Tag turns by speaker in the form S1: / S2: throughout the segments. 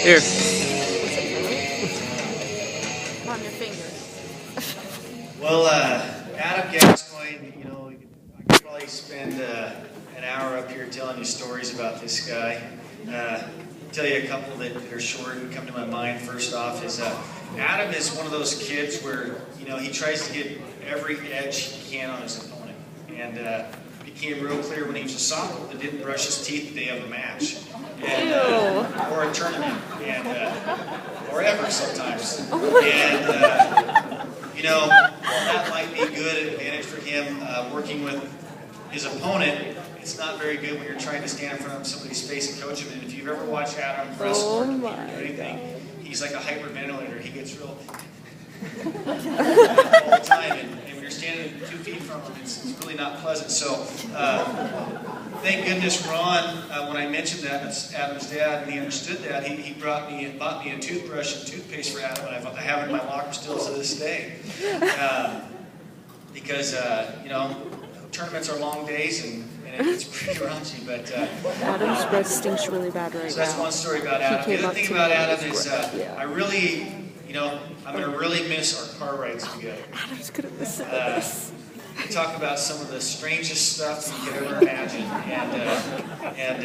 S1: Here.
S2: On your finger.
S3: Well, Adam Gascoigne, you know, I could probably spend an hour up here telling you stories about this guy. Tell you a couple that are short and come to my mind. First off is Adam is one of those kids where, you know, he tries to get every edge he can on his opponent. And became real clear when he was a sophomore that didn't brush his teeth the day of a match. And, or a tournament. And, or ever sometimes. And, you know, while that might be a good advantage for him working with his opponent, it's not very good when you're trying to stand in front of somebody's face and coach him. And if you've ever watched Adam wrestle or do anything, he's like a hyperventilator. He gets real all the time. And when you're standing 2 feet from him, it's really not pleasant. So thank goodness Ron, when I mentioned that, it's Adam's dad, and he understood that, he bought me a toothbrush and toothpaste for Adam, and I have it in my locker still to this day. Because, you know, tournaments are long days, and it's pretty raunchy, but...
S1: Adam's breath stinks really bad right now.
S3: So that's one story about Adam. The other thing about Adam is I really, you know, I'm going to really miss our car rides together.
S1: Adam's going to listen to this.
S3: We talk about some of the strangest stuff you could ever imagine, and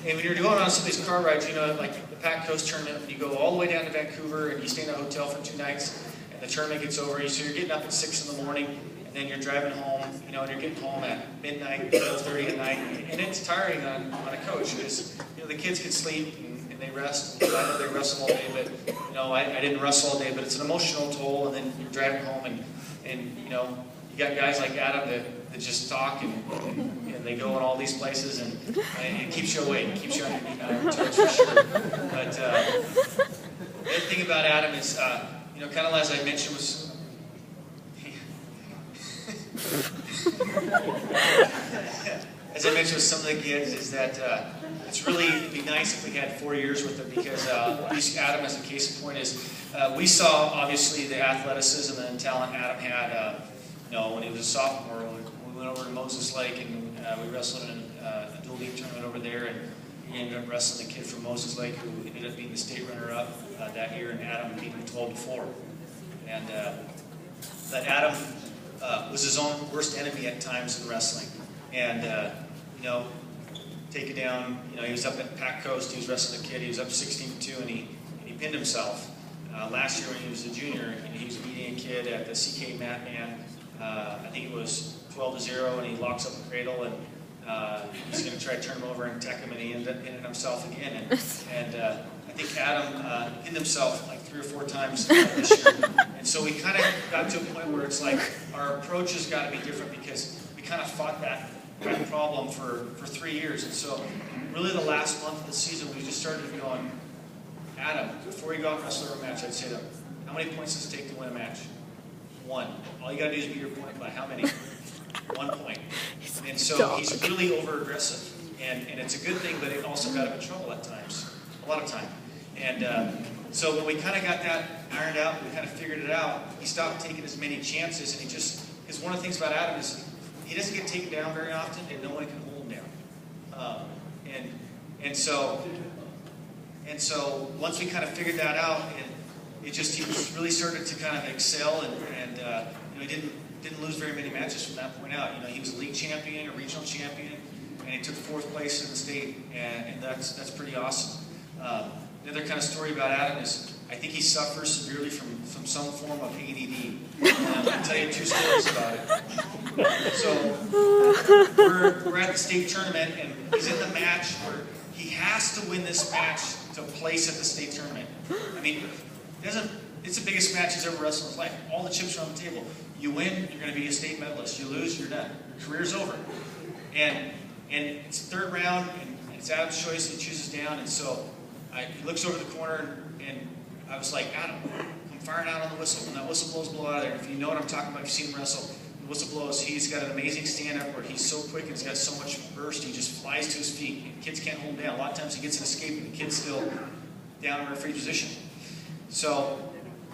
S3: when you're going on some of these car rides, you know, like the Pac Coast tournament, when you go all the way down to Vancouver and you stay in a hotel for 2 nights, and the tournament gets over, so you're getting up at 6 in the morning, and then you're driving home, you know, and you're getting home at midnight, 12:30 at night, and it's tiring on a coach because, you know, the kids can sleep and they rest. I know they wrestle all day, but, you know, I didn't wrestle all day, but it's an emotional toll, and then you're driving home and you know, you got guys like Adam that just talk and they go in all these places and it keeps you awake, it keeps you on your toes for sure. But the other thing about Adam is, you know, kind of as I mentioned was, as I mentioned with some of the kids, is that it's really, it'd be nice if we had 4 years with him because at least Adam, as a case in point, is we saw obviously the athleticism and talent Adam had. You know, when he was a sophomore, we went over to Moses Lake and we wrestled in a dual league tournament over there, and he ended up wrestling a kid from Moses Lake who ended up being the state runner-up that year, and Adam beat him 12-4. And that Adam was his own worst enemy at times in wrestling, and you know, take it down. You know, he was up at Pac Coast. He was wrestling a kid. He was up 16-2, and he pinned himself. Last year when he was a junior, and he was beating a kid at the CK Matman. I think it was 12-0, and he locks up the cradle, and he's going to try to turn him over and tech him, and he ended up pinning himself again. And I think Adam pinned himself like 3 or 4 times this year. And so we kind of got to a point where it's like our approach has got to be different because we kind of fought that problem for 3 years. And so really the last month of the season, we just started going, Adam, before you go out and wrestle a match, I'd say to him, how many points does it take to win a match? 1. All you got to do is beat your opponent by how many? 1 point. And so he's really over-aggressive. And it's a good thing, but it also got him in trouble at times. A lot of time. And so when we kind of got that ironed out, we kind of figured it out, he stopped taking as many chances, and he just, because one of the things about Adam is he doesn't get taken down very often, and no one can hold him down. And so once we kind of figured that out, and he really started to kind of excel, and you know, he didn't lose very many matches from that point out. You know, he was a league champion, a regional champion, and he took 4th place in the state, and that's pretty awesome. The other kind of story about Adam is I think he suffers severely from some form of ADD. And I'll tell you 2 stories about it. So we're at the state tournament, and he's in the match where he has to win this match to place at the state tournament. I mean, it's the biggest match he's ever wrestled in his life. All the chips are on the table. You win, you're going to be a state medalist. You lose, you're done. Your career's over. And it's the 3rd round, and it's Adam's choice. He chooses down, and so he looks over the corner, and I was like, Adam, come firing out on the whistle. When that whistle blows, blow out of there. If you know what I'm talking about, if you've seen him wrestle, the whistle blows. He's got an amazing stand-up where he's so quick and he's got so much burst, he just flies to his feet. And kids can't hold him down. A lot of times he gets an escape, and the kid's still down in referee position. So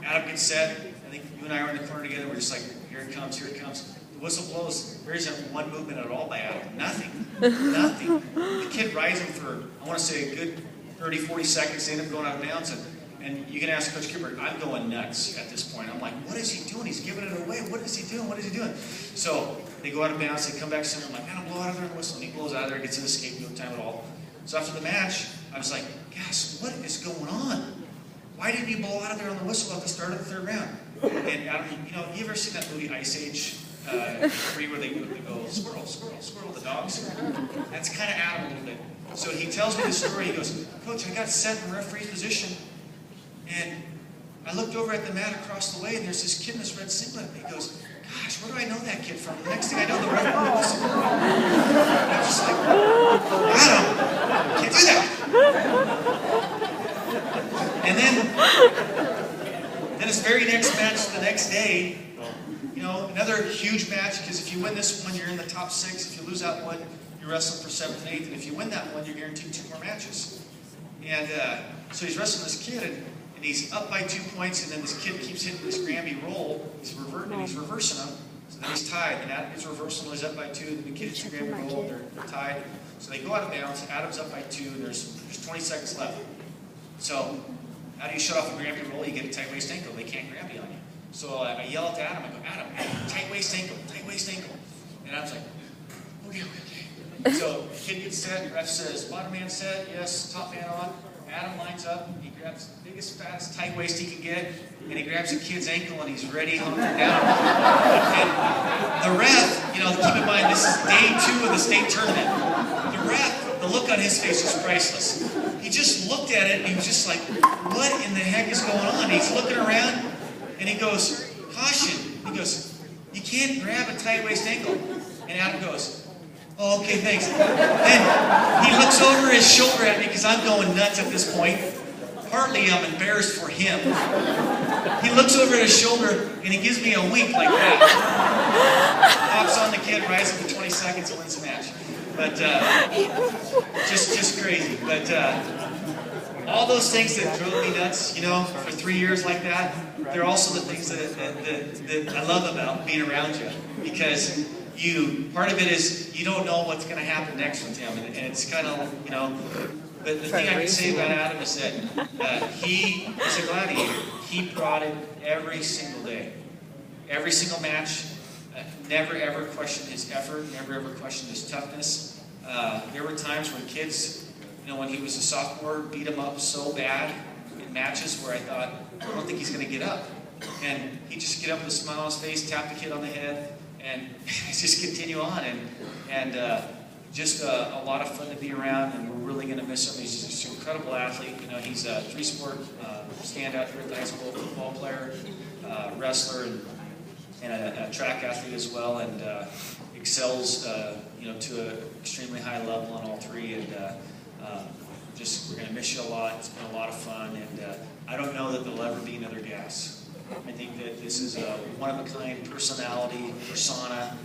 S3: Adam gets set. I think you and I were in the corner together. We're just like, here it comes, here it comes. The whistle blows. There isn't one movement at all by Adam. Nothing. Nothing. The kid rides him for, I want to say, a good 30, 40 seconds, they end up going out of bounds. And you can ask Coach Cooper, I'm going nuts at this point. I'm like, what is he doing? He's giving it away. What is he doing? What is he doing? So they go out of bounds. They come back center. I'm like, man, I'll blow out of there and whistle. And he blows out of there, gets an escape, no time at all. So after the match, I was like, guys, what is going on? Why didn't you blow out of there on the whistle at the start of the third round? And Adam, you ever seen that movie Ice Age 3 where they go, squirrel, squirrel, squirrel, the dogs? That's kind of Adam a little bit. So he tells me the story. He goes, Coach, I got set in referee's position. And I looked over at the mat across the way, and there's this kid in this red singlet. And he goes, gosh, where do I know that kid from? The next thing I know, the red was. And I was just like, Adam, can't do that. And then his very next match the next day, another huge match, because if you win this one, you're in the top 6. If you lose that one, you're wrestling for 7th and 8th. And if you win that one, you're guaranteed 2 more matches. And so he's wrestling this kid, and he's up by 2 points, and then this kid keeps hitting this Granby roll. He's reversing him. So then he's tied, and Adam's reversing. He's up by 2, and the kid hits the Granby roll. They're tied. So they go out of bounds. Adam's up by 2, and there's 20 seconds left. So how do you shut off a Granby roll? You get a tight waist ankle. They can't Granby on you. So I yell at Adam. I go, Adam, tight waist ankle, tight waist ankle. And Adam's like, okay. So the kid gets set. Ref says, bottom man set. Yes, top man on. Adam lines up. He grabs the biggest, fattest, tight waist he can get, and he grabs the kid's ankle, and he's ready, hunkering down. And the ref, keep in mind, this is day 2 of the state tournament. The ref, the look on his face was priceless. He just looked at it, and he was just like, what in the heck is going on? He's looking around, and he goes, caution. He goes, you can't grab a tight waist ankle. And Adam goes, oh, okay, thanks. Then he looks over his shoulder at me because I'm going nuts at this point. Partly I'm embarrassed for him. He looks over at his shoulder and he gives me a wink like that. Hops on the kid, rides him for 20 seconds, and wins the match. But just crazy. But all those things that drove me nuts, for 3 years like that, they're also the things that I love about being around you, because part of it is you don't know what's going to happen next with him, and it's kind of, but the thing I can say about Adam is that he is a gladiator. He brought it every single day, every single match, never ever questioned his effort, never ever questioned his toughness. There were times when kids, when he was a sophomore, beat him up so bad in matches where I thought, I don't think he's going to get up. And he'd just get up with a smile on his face, tap the kid on the head, and just continue on, and just a lot of fun to be around, and we're really going to miss him. He's just an incredible athlete. He's a 3-sport standout here at the high school, football player, wrestler, and a track athlete as well, and excels to an extremely high level on all 3. And we're going to miss you a lot. It's been a lot of fun, and I don't know that there'll ever be another Gas. I think that this is a one-of-a-kind personality, persona.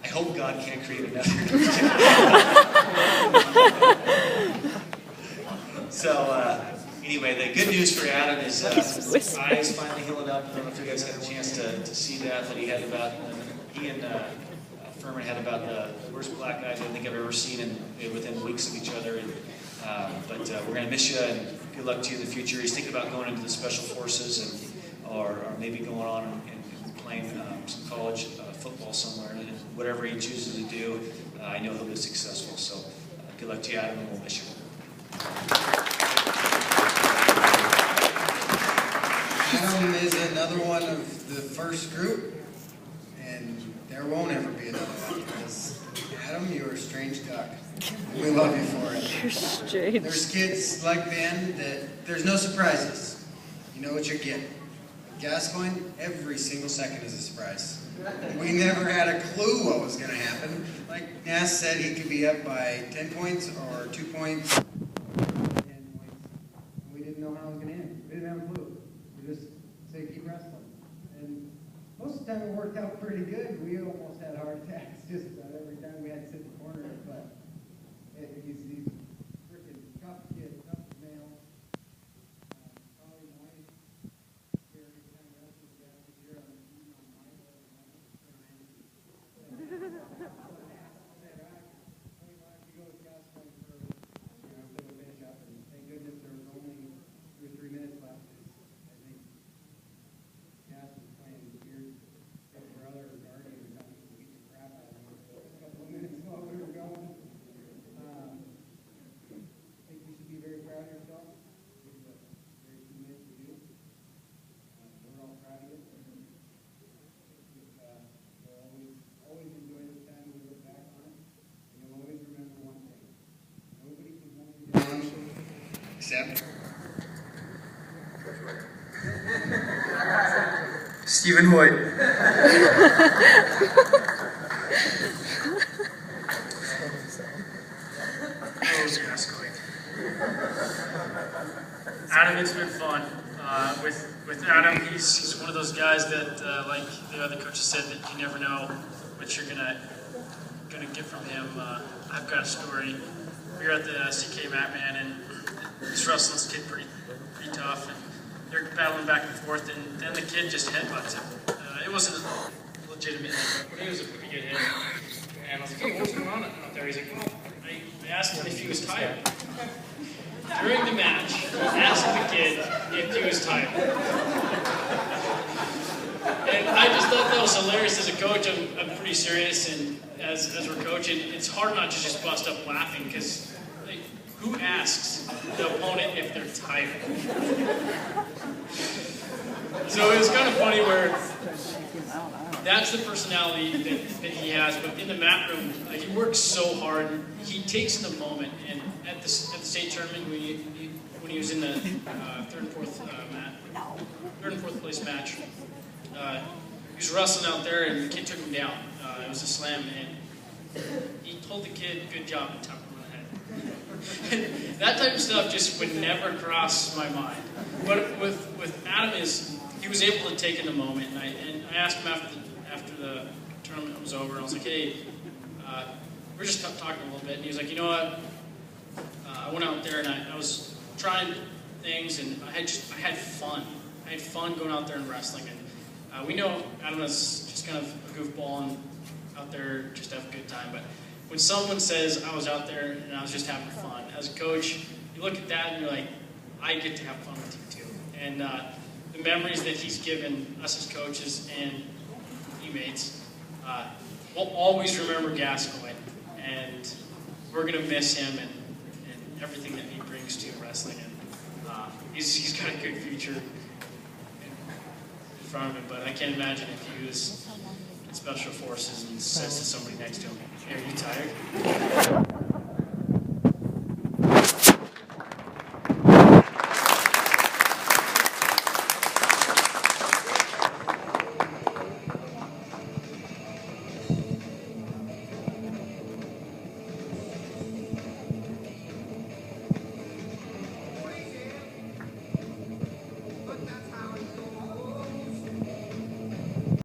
S3: I hope God can't create another. So anyway, the good news for Adam is his eyes finally healing up. I don't know if you guys had a chance to see that he had about, he and Furman had about the worst black eyes I think I've ever seen within weeks of each other. But we're going to miss you, and good luck to you in the future. He's thinking about going into the Special Forces, or maybe going on and playing some college football somewhere. And whatever he chooses to do, I know he'll be successful. So good luck to you, Adam, and we'll miss you.
S4: Adam is another one of the first group, and there won't ever be another one, because Adam, you're a strange duck. We love you for it.
S1: You're strange.
S4: There's kids like Ben that there's no surprises. You know what you're getting. Gascoigne, every single second is a surprise. We never had a clue what was going to happen. Like Nass said, he could be up by 10 points or 2 points. 10 points. We didn't know how it was going to end. We didn't have a clue. We just say keep wrestling. And most of the time it worked out pretty good. We almost had heart attacks just about every time we had to sit in the corner. But he's freaking tough kid, tough male. Probably my favorite kind of wrestling guy this year. I'm eating on my level. I said, all right, we go with Gascoigne. Step.
S5: Stephen Hoyt.
S6: Rose Gascoigne. Adam, it's been fun. With Adam, he's one of those guys that, like the other coaches said, that you never know what you're gonna get from him. I've got a story. We were at the CK Matman, and he's wrestling this kid pretty tough, and they're battling back and forth, and then the kid just headbutts him. It wasn't legitimate, but it was a pretty good hit. And I was like, hey, what's going on out there? He's like, well, I asked him if he was tired. During the match, I asked the kid if he was tired. And I just thought that was hilarious. As a coach, I'm pretty serious, and as we're coaching, it's hard not to just bust up laughing, because like, who asks the opponent if they're tired? So it was kind of funny where that's the personality that he has, but in the mat room, he works so hard. He takes the moment, and at the state tournament, when he was in the third and fourth place match, he was wrestling out there, and the kid took him down. It was a slam, and he told the kid, "Good job," and tapped him on the head. That type of stuff just would never cross my mind. But with Adam, he was able to take in the moment, and I asked him after the tournament was over, and I was like, hey, we're just talking a little bit, and he was like, you know what, I went out there and I was trying things, and I had fun. I had fun going out there and wrestling, and we know Adam is just kind of a goofball and out there just to have a good time, but when someone says I was out there and I was just having fun, as a coach, you look at that and you're like, I get to have fun with you too. And the memories that he's given us as coaches and teammates, we'll always remember Gascoigne, and we're going to miss him and everything that he brings to wrestling. And he's got a good future in front of him, but I can't imagine if he was in Special Forces and says to somebody next to him, hey, are you tired?